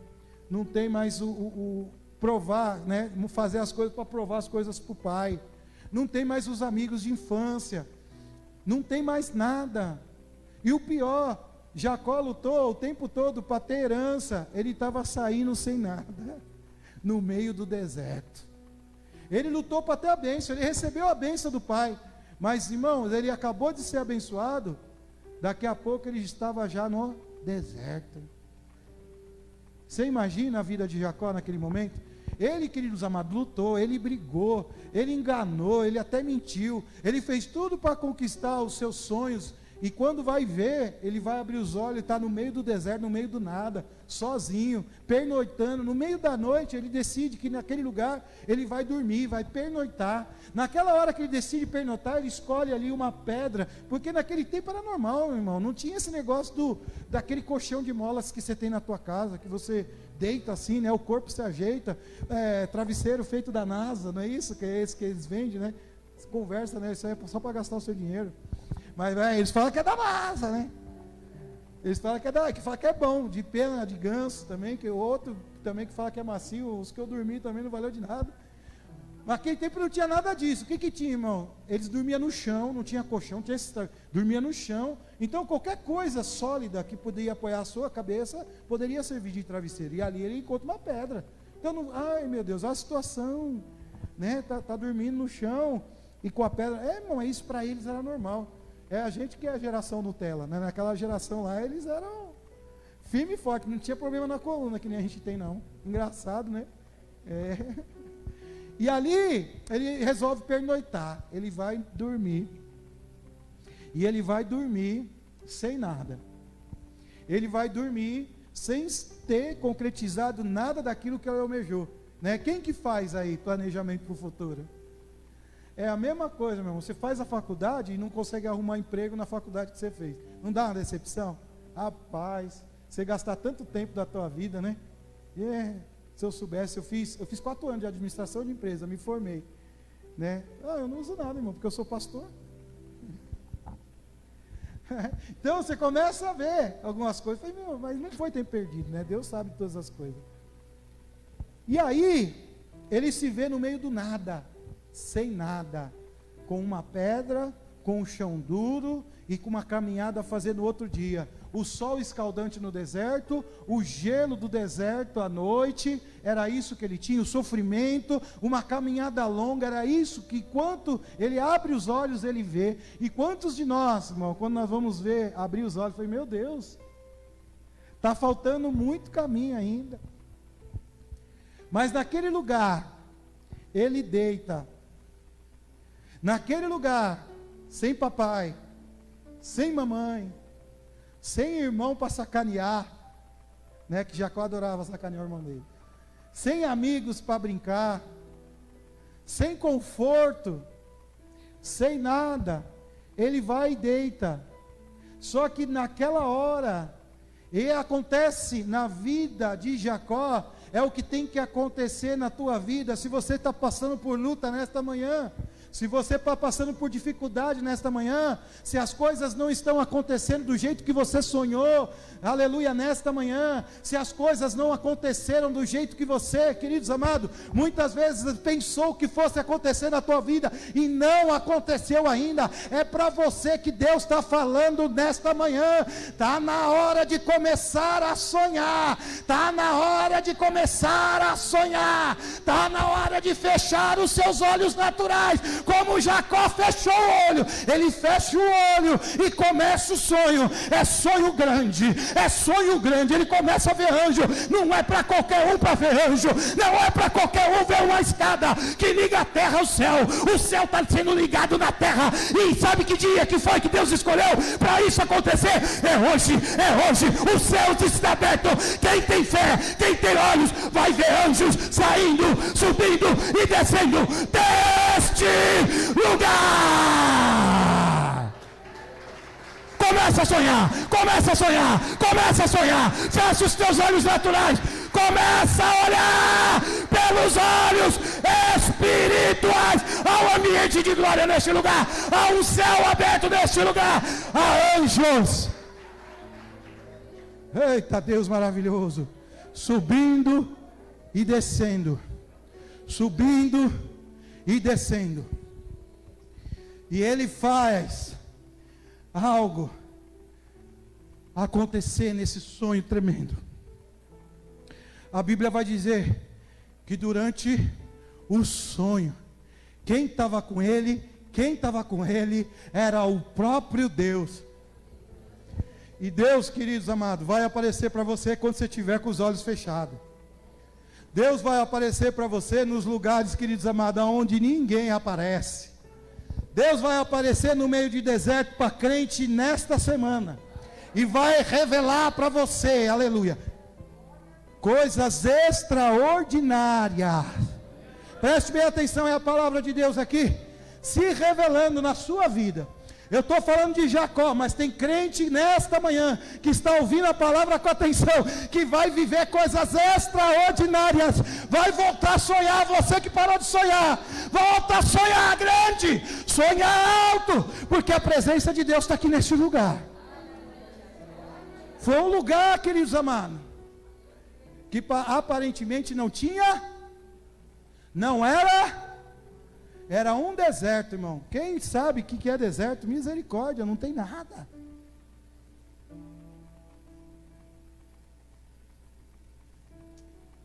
não tem mais o provar, né? Fazer as coisas para provar as coisas para o pai, não tem mais os amigos de infância, não tem mais nada. E o pior, Jacó lutou o tempo todo para ter herança, ele estava saindo sem nada, no meio do deserto. Ele lutou para ter a bênção, ele recebeu a bênção do pai, mas irmãos, ele acabou de ser abençoado, daqui a pouco ele estava já no deserto. Você imagina a vida de Jacó naquele momento? Ele, queridos amados, lutou, ele brigou, ele enganou, ele até mentiu, ele fez tudo para conquistar os seus sonhos. E quando vai ver, ele vai abrir os olhos, está no meio do deserto, no meio do nada, sozinho, pernoitando. No meio da noite, ele decide que naquele lugar ele vai dormir, vai pernoitar. Naquela hora que ele decide pernoitar, ele escolhe ali uma pedra, porque naquele tempo era normal, meu irmão, não tinha esse negócio daquele colchão de molas que você tem na tua casa, que você deita assim, né? O corpo se ajeita, travesseiro feito da NASA, não é isso? Que é esse que eles vendem, né? Conversa, né? Isso aí é só para gastar o seu dinheiro. Mas eles falam que é da NASA, né? Eles falam que é bom, de pena de ganso também, que o outro também que fala que é macio, os que eu dormi também não valeu de nada. Naquele tempo não tinha nada disso. O que tinha, irmão? Eles dormiam no chão, não tinha colchão, dormia no chão. Então qualquer coisa sólida que poderia apoiar a sua cabeça, poderia servir de travesseiro. E ali ele encontra uma pedra. Então, ai meu Deus, olha a situação, né? Tá dormindo no chão e com a pedra. Irmão, isso para eles era normal. É a gente que é a geração Nutella, né? Naquela geração lá, eles eram firme e forte, não tinha problema na coluna, que nem a gente tem não. Engraçado, né? E ali, ele resolve pernoitar, ele vai dormir, e ele vai dormir sem nada. Ele vai dormir sem ter concretizado nada daquilo que ele almejou, né? Quem que faz aí planejamento para o futuro? É a mesma coisa, meu irmão. Você faz a faculdade e não consegue arrumar emprego na faculdade que você fez. Não dá uma decepção? Rapaz, você gastar tanto tempo da tua vida, né? Se eu soubesse, eu fiz 4 anos de administração de empresa, me formei, né? Eu não uso nada, irmão, porque eu sou pastor. Então você começa a ver algumas coisas. Falei, mas não foi tempo perdido, né? Deus sabe de todas as coisas. E aí, ele se vê no meio do nada, sem nada, com uma pedra, com um chão duro e com uma caminhada a fazer no outro dia. O sol escaldante no deserto, o gelo do deserto à noite, era isso que ele tinha, o sofrimento, uma caminhada longa, era isso que enquanto ele abre os olhos ele vê. E quantos de nós, irmão, quando nós vamos ver, abrir os olhos, falei, meu Deus, está faltando muito caminho ainda. Mas naquele lugar, ele deita. Naquele lugar, sem papai, sem mamãe, sem irmão para sacanear, né, que Jacó adorava sacanear o irmão dele, sem amigos para brincar, sem conforto, sem nada, ele vai e deita. Só que naquela hora, e acontece na vida de Jacó, é o que tem que acontecer na tua vida. Se você está passando por luta nesta manhã, se você está passando por dificuldade nesta manhã, se as coisas não estão acontecendo do jeito que você sonhou, aleluia, nesta manhã, se as coisas não aconteceram do jeito que você, queridos amados, muitas vezes pensou que fosse acontecer na tua vida e não aconteceu ainda, é para você que Deus está falando nesta manhã. Está na hora de começar a sonhar, está na hora de começar a sonhar, está na hora de fechar os seus olhos naturais, como Jacó fechou o olho. Ele fecha o olho e começa o sonho. É sonho grande, é sonho grande. Ele começa a ver anjo. Não é para qualquer um para ver anjo, não é para qualquer um ver uma escada que liga a terra ao céu. O céu está sendo ligado na terra, e sabe que dia que foi que Deus escolheu para isso acontecer? É hoje, é hoje. O céu está aberto. Quem tem fé, quem tem olhos, vai ver anjos saindo, subindo e descendo deste lugar. Começa a sonhar, começa a sonhar, começa a sonhar. Fecha os teus olhos naturais, começa a olhar pelos olhos espirituais. Há um ambiente de glória neste lugar, há um céu aberto neste lugar, há anjos. Eita Deus maravilhoso, subindo e descendo, subindo e descendo. E ele faz algo acontecer nesse sonho tremendo. A Bíblia vai dizer que durante o sonho, quem estava com ele era o próprio Deus. E Deus, queridos amados, vai aparecer para você quando você estiver com os olhos fechados. Deus vai aparecer para você nos lugares, queridos amados, onde ninguém aparece. Deus vai aparecer no meio de deserto para crente nesta semana. E vai revelar para você, aleluia, coisas extraordinárias. Preste bem atenção, é a palavra de Deus aqui, se revelando na sua vida. Eu estou falando de Jacó, mas tem crente nesta manhã, que está ouvindo a palavra com atenção, que vai viver coisas extraordinárias, vai voltar a sonhar, você que parou de sonhar, volta a sonhar grande, sonhar alto, porque a presença de Deus está aqui neste lugar. Foi um lugar, queridos amados, que aparentemente não tinha, não era um deserto, irmão. Quem sabe o que é deserto? Misericórdia, não tem nada.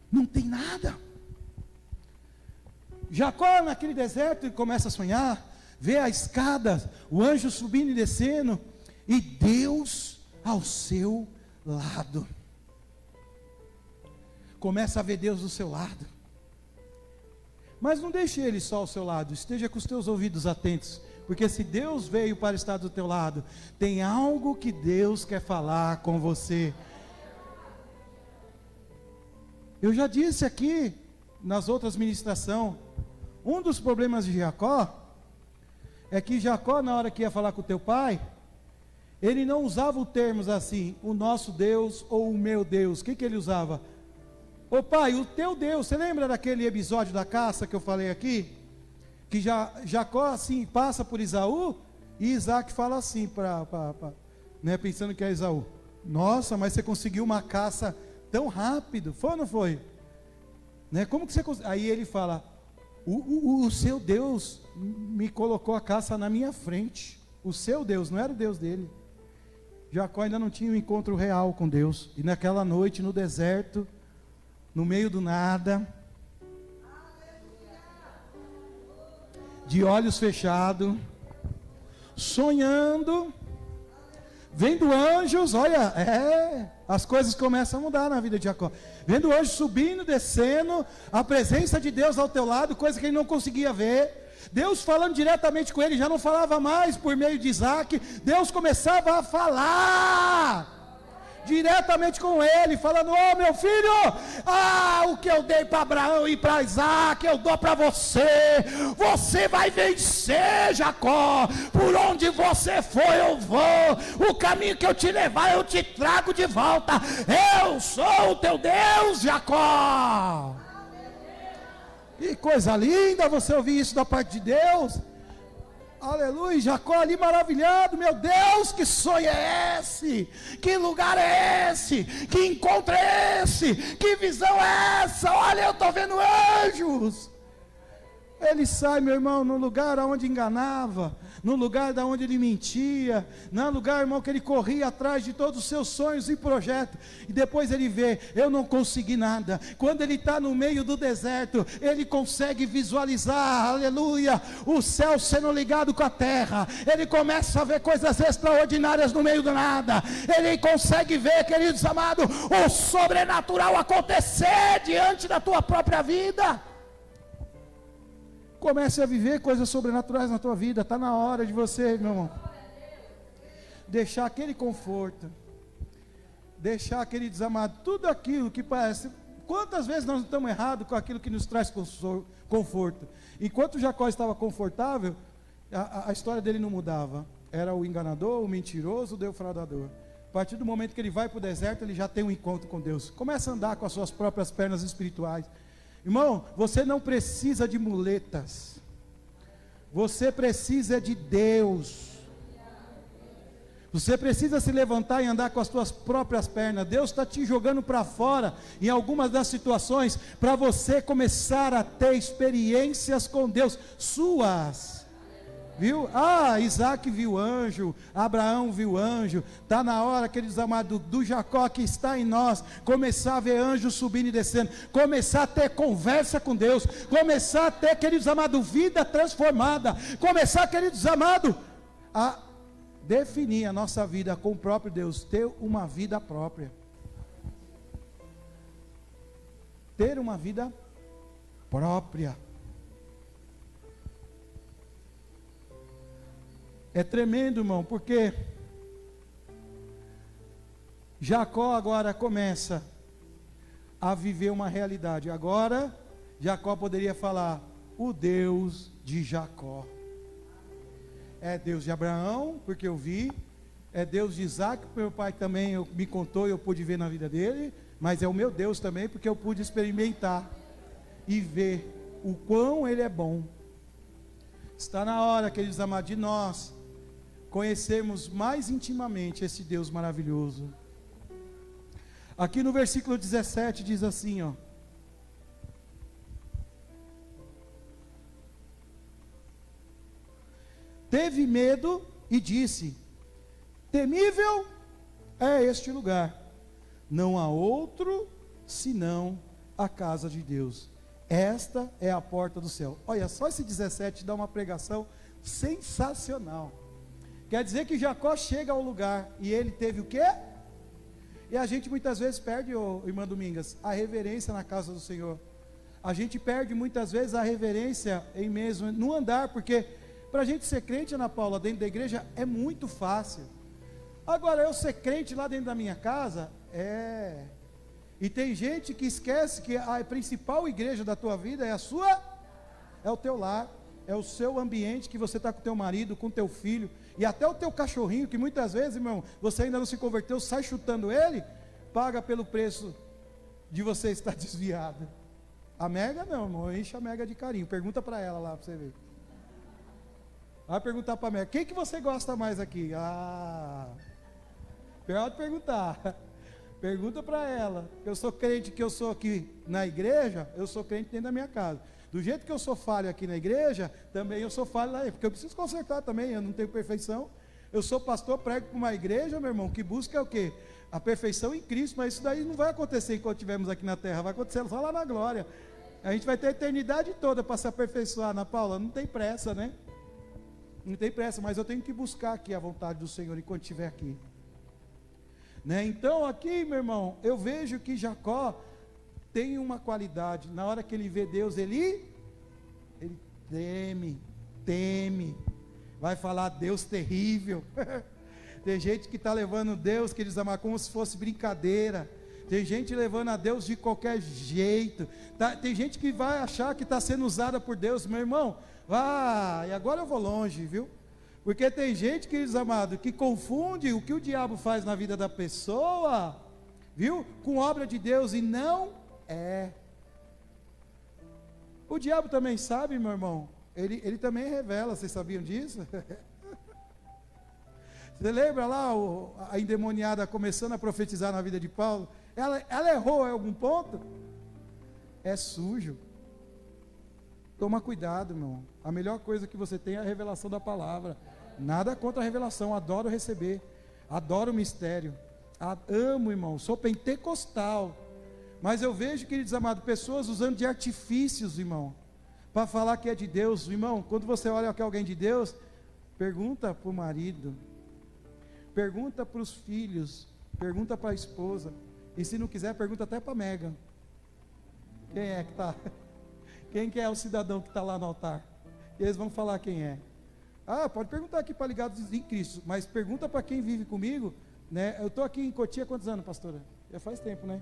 Não tem nada. Jacó naquele deserto, ele começa a sonhar, vê a escada, o anjo subindo e descendo, e Deus ao seu lado. Começa a ver Deus do seu lado. Mas não deixe Ele só ao seu lado, esteja com os teus ouvidos atentos, porque se Deus veio para estar do teu lado, tem algo que Deus quer falar com você. Eu já disse aqui, nas outras ministrações, um dos problemas de Jacó, é que Jacó, na hora que ia falar com o teu pai, ele não usava os termos assim, o nosso Deus ou o meu Deus. O que ele usava? Ô pai, o teu Deus. Você lembra daquele episódio da caça que eu falei aqui? Que Jacó assim passa por Esaú, e Isaac fala assim, né, pensando que é Esaú: nossa, mas você conseguiu uma caça tão rápido, foi ou não foi? Né, como que você conseguiu? Aí ele fala: o seu Deus me colocou a caça na minha frente. O seu Deus, não era o Deus dele. Jacó ainda não tinha um encontro real com Deus, e naquela noite no deserto, no meio do nada, de olhos fechados, sonhando, vendo anjos, olha, as coisas começam a mudar na vida de Jacó, vendo anjos subindo, descendo, a presença de Deus ao teu lado, coisa que ele não conseguia ver, Deus falando diretamente com ele, já não falava mais por meio de Isaac, Deus começava a falar diretamente com ele, falando: ô meu filho, o que eu dei para Abraão e para Isaac, eu dou para você, você vai vencer, Jacó, por onde você for eu vou, o caminho que eu te levar eu te trago de volta, eu sou o teu Deus, Jacó. Que coisa linda você ouvir isso da parte de Deus. Aleluia, Jacó ali maravilhado: meu Deus, que sonho é esse? Que lugar é esse? Que encontro é esse? Que visão é essa? Olha, eu estou vendo anjos. Ele sai, meu irmão, no lugar onde enganava, no lugar onde ele mentia, no lugar, irmão, que ele corria atrás de todos os seus sonhos e projetos, e depois ele vê: eu não consegui nada. Quando ele está no meio do deserto, ele consegue visualizar, aleluia, o céu sendo ligado com a terra, ele começa a ver coisas extraordinárias no meio do nada, ele consegue ver, queridos amados, o sobrenatural acontecer diante da tua própria vida. Comece a viver coisas sobrenaturais na tua vida. Está na hora de você, meu irmão, deixar aquele conforto, deixar, queridos amados, tudo aquilo que parece. Quantas vezes nós estamos errados com aquilo que nos traz conforto? Enquanto Jacó estava confortável, a história dele não mudava. Era o enganador, o mentiroso, o defraudador. A partir do momento que ele vai para o deserto, ele já tem um encontro com Deus. Começa a andar com as suas próprias pernas espirituais. Irmão, você não precisa de muletas, você precisa de Deus. Você precisa se levantar e andar com as suas próprias pernas. Deus está te jogando para fora em algumas das situações, para você começar a ter experiências com Deus suas. Viu? Isaac viu anjo, Abraão viu anjo. Está na hora, queridos amados, do Jacó que está em nós, começar a ver anjos subindo e descendo, começar a ter conversa com Deus, começar a ter, queridos amados, vida transformada, começar, queridos amados, a definir a nossa vida com o próprio Deus, ter uma vida própria. ter uma vida própria. É tremendo, irmão, porque Jacó agora começa a viver uma realidade. Agora, Jacó poderia falar: o Deus de Jacó. É Deus de Abraão, porque eu vi. É Deus de Isaac, porque meu pai também me contou e eu pude ver na vida dele. Mas é o meu Deus também, porque eu pude experimentar e ver o quão Ele é bom. Está na hora, queridos amados, de nós conhecermos mais intimamente esse Deus maravilhoso. Aqui no versículo 17 diz assim, ó: teve medo e disse: temível é este lugar, não há outro senão a casa de Deus. Esta é a porta do céu. Olha, só esse 17 dá uma pregação sensacional. Quer dizer que Jacó chega ao lugar e ele teve o quê? E a gente muitas vezes perde, irmã Domingas, a reverência na casa do Senhor. A gente perde muitas vezes a reverência em mesmo, no andar, porque para a gente ser crente, Ana Paula, dentro da igreja é muito fácil. Agora, eu ser crente lá dentro da minha casa, e tem gente que esquece que a principal igreja da tua vida é o teu lar, é o seu ambiente, que você está com o teu marido, com o teu filho, e até o teu cachorrinho, que muitas vezes, irmão, você ainda não se converteu, sai chutando ele, paga pelo preço de você estar desviado. A Mega não, irmão, enche a Mega de carinho, pergunta para ela lá, para você ver. Vai perguntar para a Mega: quem que você gosta mais aqui? Pode perguntar. Pergunta para ela. Eu sou crente, que eu sou aqui na igreja, eu sou crente dentro da minha casa. Do jeito que eu sou falho aqui na igreja, também eu sou falho lá, porque eu preciso consertar também, eu não tenho perfeição. Eu sou pastor, prego para uma igreja, meu irmão, que busca o quê? A perfeição em Cristo, mas isso daí não vai acontecer enquanto estivermos aqui na terra, vai acontecer só lá na glória. A gente vai ter a eternidade toda para se aperfeiçoar, Ana Paula, não tem pressa, né? Não tem pressa, mas eu tenho que buscar aqui a vontade do Senhor enquanto estiver aqui. Né? Então aqui, meu irmão, eu vejo que Jacó tem uma qualidade. Na hora que ele vê Deus, ele teme, vai falar: Deus terrível. Tem gente que está levando Deus, que eles amam, como se fosse brincadeira. Tem gente levando a Deus de qualquer jeito. Tem gente que vai achar que está sendo usada por Deus. Meu irmão, e agora eu vou longe, viu? Porque tem gente, queridos amados, que confunde o que o diabo faz na vida da pessoa, viu? Com obra de Deus, e não é. O diabo também sabe, meu irmão, ele também revela, vocês sabiam disso? Você lembra lá a endemoniada começando a profetizar na vida de Paulo? Ela errou em algum ponto? É sujo. Toma cuidado, meu irmão. A melhor coisa que você tem é a revelação da palavra. Nada contra a revelação, adoro receber, adoro o mistério, amo, irmão, sou pentecostal, mas eu vejo, queridos amados, pessoas usando de artifícios, irmão, para falar que é de Deus. Irmão, quando você olha que é alguém de Deus, pergunta para o marido, pergunta para os filhos, pergunta para a esposa, e se não quiser, pergunta até para a Mega. Quem é que está? Quem que é o cidadão que está lá no altar? E eles vão falar quem é. Pode perguntar aqui para ligados em Cristo, mas pergunta para quem vive comigo, né? Eu estou aqui em Cotia há quantos anos, pastora? Já faz tempo, né?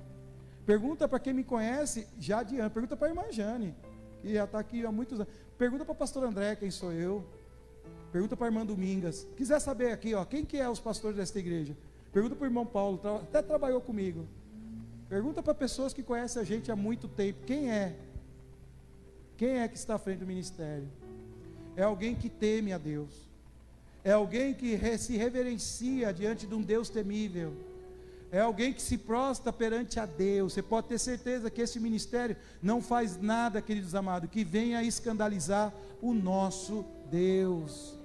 Pergunta para quem me conhece já de ano. Pergunta para a irmã Jane, que já está aqui há muitos anos. Pergunta para o pastor André quem sou eu. Pergunta para a irmã Domingas. Quiser saber aqui, quem que é os pastores desta igreja? Pergunta para o irmão Paulo, até trabalhou comigo. Pergunta para pessoas que conhecem a gente há muito tempo. Quem é? Quem é que está à frente do ministério? É alguém que teme a Deus, é alguém que se reverencia diante de um Deus temível, é alguém que se prostra perante a Deus. Você pode ter certeza que esse ministério não faz nada, queridos amados, que venha escandalizar o nosso Deus.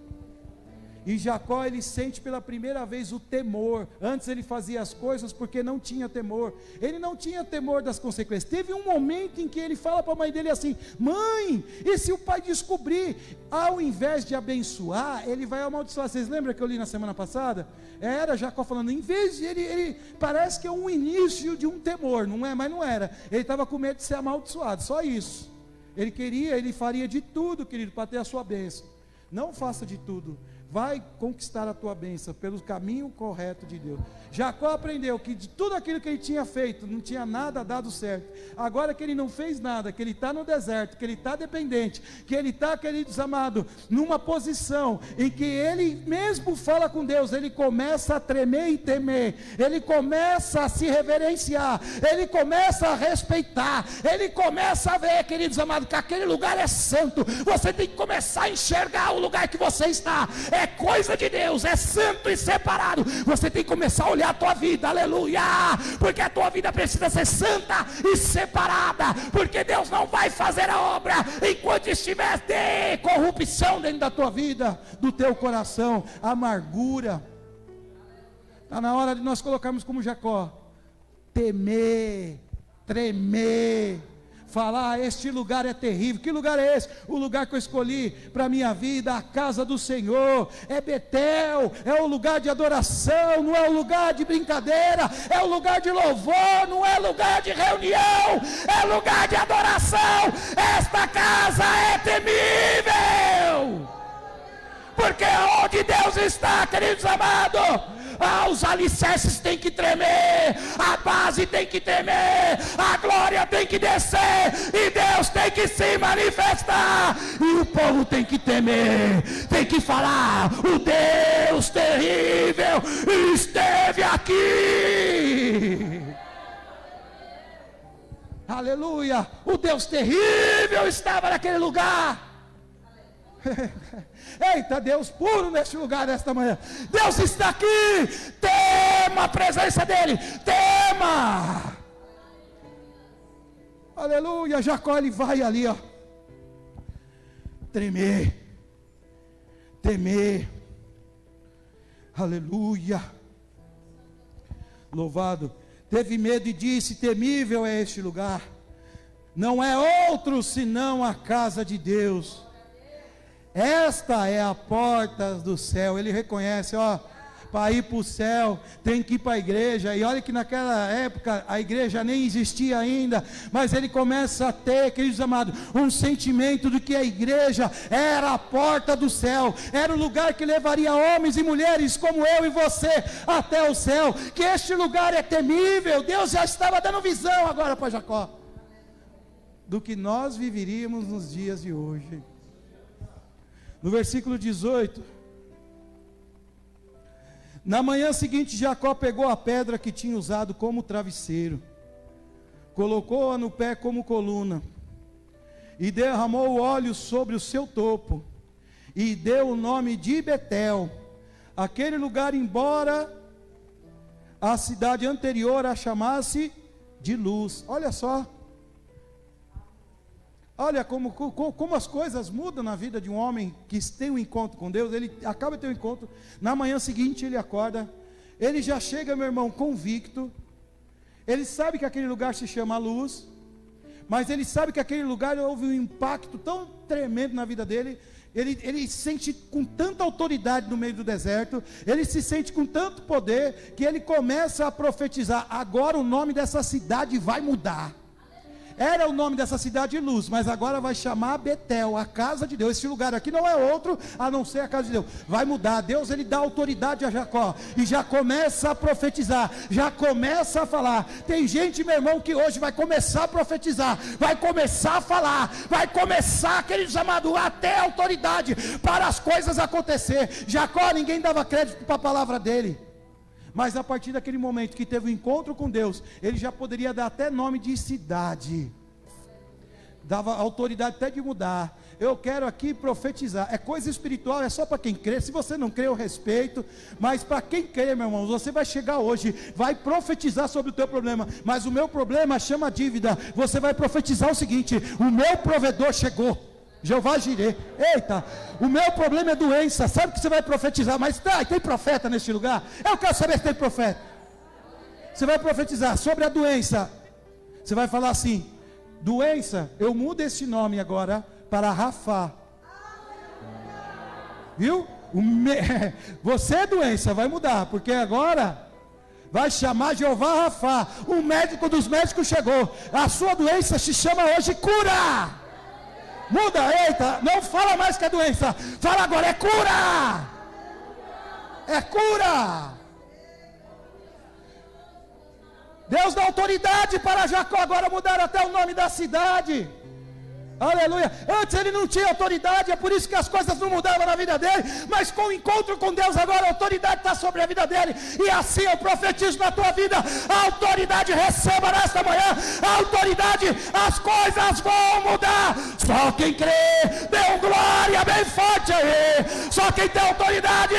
E Jacó, ele sente pela primeira vez o temor. Antes ele fazia as coisas porque não tinha temor. Ele não tinha temor das consequências. Teve um momento em que ele fala para a mãe dele assim: mãe, e se o pai descobrir? Ao invés de abençoar, ele vai amaldiçoar. Vocês lembram que eu li na semana passada? Era Jacó falando, em vez de ele parece que é um início de um temor, não é? Mas não era. Ele estava com medo de ser amaldiçoado, só isso. Ele faria de tudo, querido, para ter a sua bênção. Não faça de tudo. Vai conquistar a tua bênção pelo caminho correto de Deus. Jacó aprendeu que de tudo aquilo que ele tinha feito, não tinha nada dado certo. Agora que ele não fez nada, que ele está no deserto, que ele está dependente, que ele está, queridos amados, numa posição em que ele mesmo fala com Deus, ele começa a tremer e temer, ele começa a se reverenciar, ele começa a respeitar, ele começa a ver, queridos amados, que aquele lugar é santo. Você tem que começar a enxergar o lugar que você está. É coisa de Deus, é santo e separado. Você tem que começar a olhar a tua vida, aleluia, porque a tua vida precisa ser santa e separada, porque Deus não vai fazer a obra enquanto estiver de corrupção dentro da tua vida, do teu coração, amargura. Está na hora de nós colocarmos como Jacó, temer, tremer, falar, este lugar é terrível. Que lugar é esse? O lugar que eu escolhi para a minha vida, a casa do Senhor, é Betel, é o lugar de adoração, não é o lugar de brincadeira, é o lugar de louvor, não é lugar de reunião, é lugar de adoração. Esta casa é temível, porque onde Deus está, queridos amados, os alicerces têm que tremer, a base tem que tremer, a glória tem que descer, e Deus tem que se manifestar, e o povo tem que temer, tem que falar: o Deus terrível esteve aqui. Aleluia, o Deus terrível estava naquele lugar. Eita, Deus puro neste lugar nesta manhã. Deus está aqui. Tema a presença dele. Tema. Aleluia. Jacó, ele vai ali, ó, tremer, temer. Aleluia. Louvado. Teve medo e disse: temível é este lugar, não é outro senão a casa de Deus. Esta é a porta do céu. Ele reconhece, ó, para ir para o céu tem que ir para a igreja. E olha que naquela época a igreja nem existia ainda, mas ele começa a ter, queridos amados, um sentimento de que a igreja era a porta do céu, era o lugar que levaria homens e mulheres como eu e você até o céu. Que este lugar é temível. Deus já estava dando visão agora para Jacó do que nós viveríamos nos dias de hoje. No versículo 18: na manhã seguinte, Jacó pegou a pedra que tinha usado como travesseiro, colocou-a no pé como coluna, e derramou óleo sobre o seu topo, e deu o nome de Betel, aquele lugar, embora a cidade anterior a chamasse de Luz. Olha só. Olha como as coisas mudam na vida de um homem que tem um encontro com Deus. Ele acaba de ter um encontro, na manhã seguinte ele acorda, ele já chega, meu irmão, convicto. Ele sabe que aquele lugar se chama Luz, mas ele sabe que aquele lugar houve um impacto tão tremendo na vida dele. Ele se sente com tanta autoridade no meio do deserto, ele se sente com tanto poder, que ele começa a profetizar: agora o nome dessa cidade vai mudar. Era o nome dessa cidade Luz, mas agora vai chamar Betel, a casa de Deus. Esse lugar aqui não é outro a não ser a casa de Deus. Vai mudar. Deus, ele dá autoridade a Jacó, e já começa a profetizar, já começa a falar. Tem gente, meu irmão, que hoje vai começar a profetizar, vai começar a falar, vai começar, queridos amados, até autoridade para as coisas acontecer. Jacó, ninguém dava crédito para a palavra dele, mas a partir daquele momento que teve um encontro com Deus, ele já poderia dar até nome de cidade, dava autoridade até de mudar. Eu quero aqui profetizar. É coisa espiritual, é só para quem crê. Se você não crê, eu respeito, mas para quem crê, meu irmão, você vai chegar hoje, vai profetizar sobre o teu problema. Mas o meu problema chama dívida. Você vai profetizar o seguinte: o meu provedor chegou. Jeová Jireh. Eita, o meu problema é doença. Sabe que você vai profetizar, mas tem profeta neste lugar? Eu quero saber se tem profeta. Você vai profetizar sobre a doença. Você vai falar assim: doença, eu mudo esse nome agora para Rafá. Viu? Você, doença, vai mudar, porque agora vai chamar Jeová Rafá. O médico dos médicos chegou. A sua doença se chama hoje cura. Muda, eita, não fala mais que é doença. Fala agora, é cura. É cura. Deus dá autoridade para Jacó agora mudar até o nome da cidade. Aleluia. Antes ele não tinha autoridade, é por isso que as coisas não mudavam na vida dele. Mas com o encontro com Deus agora, a autoridade está sobre a vida dele. E assim eu profetizo na tua vida: a autoridade receba nesta manhã. A autoridade, as coisas vão mudar. Só quem crê, dê um glória bem forte aí. Só quem tem autoridade,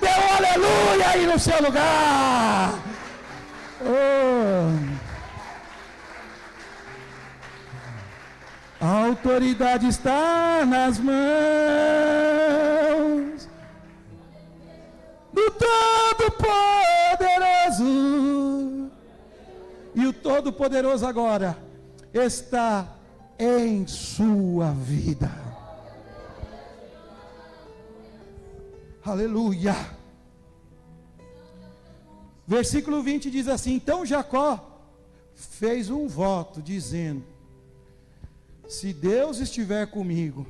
dê um aleluia aí no seu lugar. Oh. A autoridade está nas mãos do Todo-Poderoso. E o Todo-Poderoso agora está em sua vida. Aleluia. Versículo 20 diz assim: então Jacó fez um voto dizendo: se Deus estiver comigo,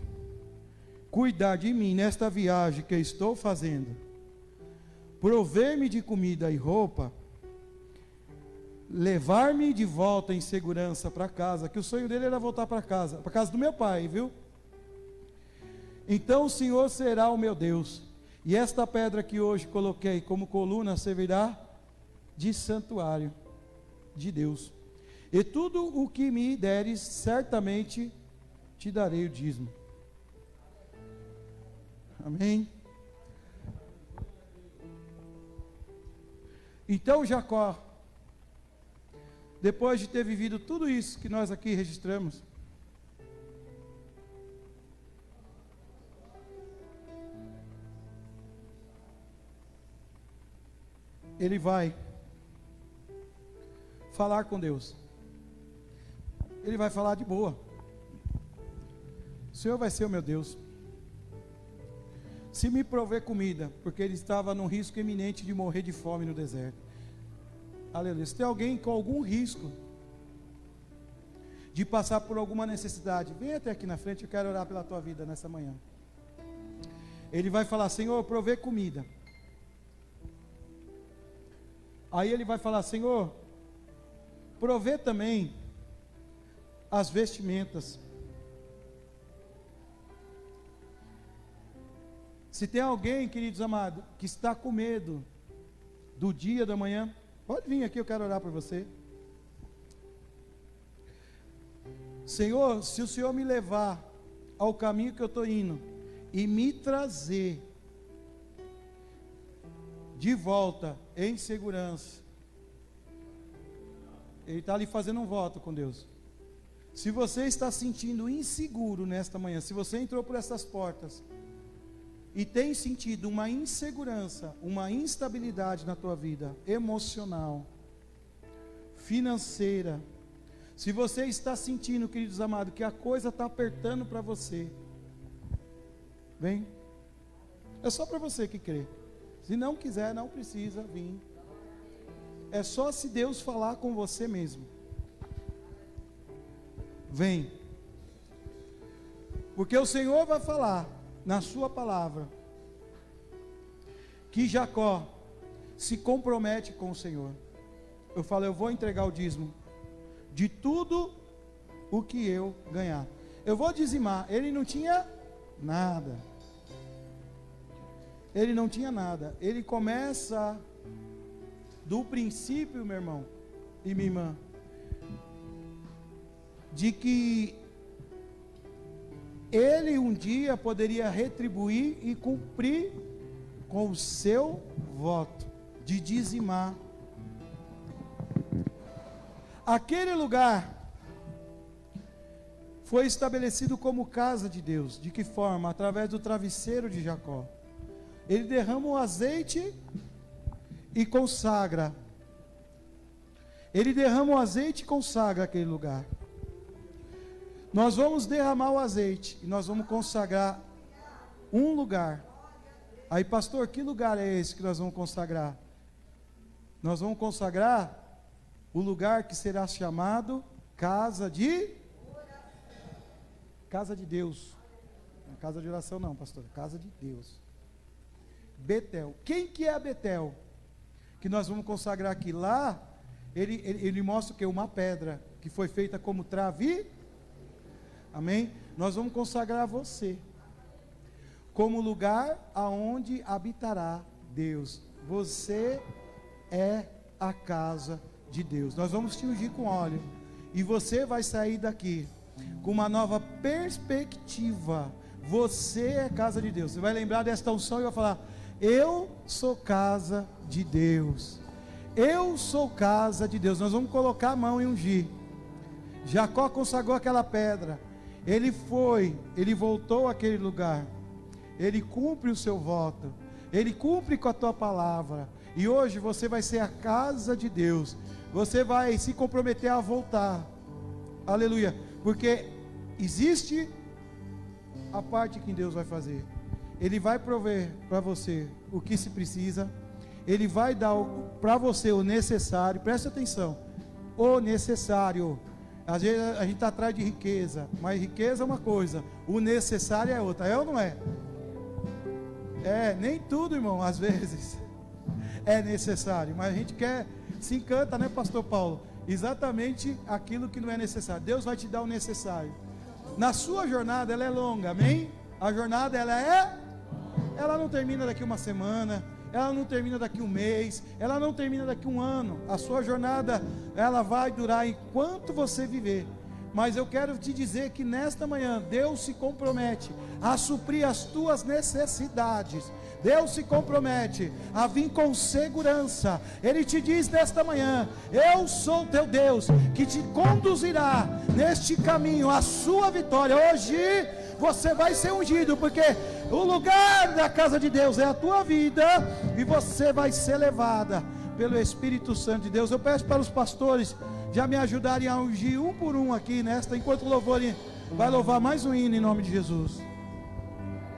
cuidar de mim nesta viagem que eu estou fazendo, prover-me de comida e roupa, levar-me de volta em segurança para casa, que o sonho dele era voltar para casa do meu pai, viu? Então o Senhor será o meu Deus, e esta pedra que hoje coloquei como coluna servirá de santuário de Deus. E tudo o que me deres, certamente te darei o dízimo. Amém? Então Jacó, depois de ter vivido tudo isso que nós aqui registramos, ele vai falar com Deus. Ele vai falar de boa: o Senhor vai ser o meu Deus. Se me prover comida, porque ele estava num risco iminente de morrer de fome no deserto. Aleluia. Se tem alguém com algum risco de passar por alguma necessidade, vem até aqui na frente, eu quero orar pela tua vida nessa manhã. Ele vai falar: Senhor, provê comida. Aí ele vai falar: Senhor, provê também as vestimentas. Se tem alguém, queridos amados, que está com medo do dia da manhã, pode vir aqui, eu quero orar por você. Senhor, se o Senhor me levar ao caminho que eu estou indo e me trazer de volta em segurança, ele está ali fazendo um voto com Deus. Se você está sentindo inseguro nesta manhã, se você entrou por essas portas e tem sentido uma insegurança, uma instabilidade na tua vida emocional, financeira, se você está sentindo, queridos amados, que a coisa está apertando para você, vem. É só para você que crê. Se não quiser, não precisa vir. É só se Deus falar com você mesmo. Vem. Porque o Senhor vai falar na sua palavra que Jacó se compromete com o Senhor. Eu falo: eu vou entregar o dízimo de tudo o que eu ganhar. Eu vou dizimar. Ele não tinha nada. Ele não tinha nada. Ele começa do princípio, meu irmão e minha irmã, de que ele um dia poderia retribuir e cumprir com o seu voto de dizimar. Aquele lugar foi estabelecido como casa de Deus. De que forma? Através do travesseiro de Jacó. Ele derrama o azeite e consagra. Ele derrama o azeite e consagra aquele lugar. Nós vamos derramar o azeite e nós vamos consagrar um lugar. Aí, pastor, que lugar é esse que nós vamos consagrar? Nós vamos consagrar o lugar que será chamado casa de Deus. Não é casa de oração não, pastor, casa de Deus. Betel. Quem que é Betel? Que nós vamos consagrar aqui. Lá, ele mostra o que? Uma pedra, que foi feita como trave. Amém? Nós vamos consagrar você, como lugar aonde habitará Deus. Você é a casa de Deus. Nós vamos te ungir com óleo, e você vai sair daqui com uma nova perspectiva. Você é casa de Deus. Você vai lembrar desta unção e vai falar: eu sou casa de Deus. Eu sou casa de Deus. Nós vamos colocar a mão e ungir. Jacó consagrou aquela pedra. Ele voltou àquele lugar. Ele cumpre o seu voto. Ele cumpre com a tua palavra. E hoje você vai ser a casa de Deus. Você vai se comprometer a voltar. Aleluia. Porque existe a parte que Deus vai fazer. Ele vai prover para você o que se precisa. Ele vai dar para você o necessário. Preste atenção. O necessário. Às vezes a gente está atrás de riqueza, mas riqueza é uma coisa, o necessário é outra. É ou não é? É, nem tudo, irmão, às vezes é necessário, mas a gente se encanta, né, pastor Paulo? Exatamente aquilo que não é necessário. Deus vai te dar o necessário. Na sua jornada, ela é longa, amém? A jornada, ela não termina daqui uma semana, ela não termina daqui um mês, ela não termina daqui um ano. A sua jornada, ela vai durar enquanto você viver. Mas eu quero te dizer que nesta manhã, Deus se compromete a suprir as tuas necessidades. Deus se compromete a vir com segurança. Ele te diz nesta manhã: eu sou teu Deus, que te conduzirá neste caminho, a sua vitória. Hoje você vai ser ungido, porque o lugar da casa de Deus é a tua vida, e você vai ser levada pelo Espírito Santo de Deus. Eu peço para os pastores já me ajudarem a ungir um por um aqui nesta, enquanto o louvor vai louvar mais um hino em nome de Jesus.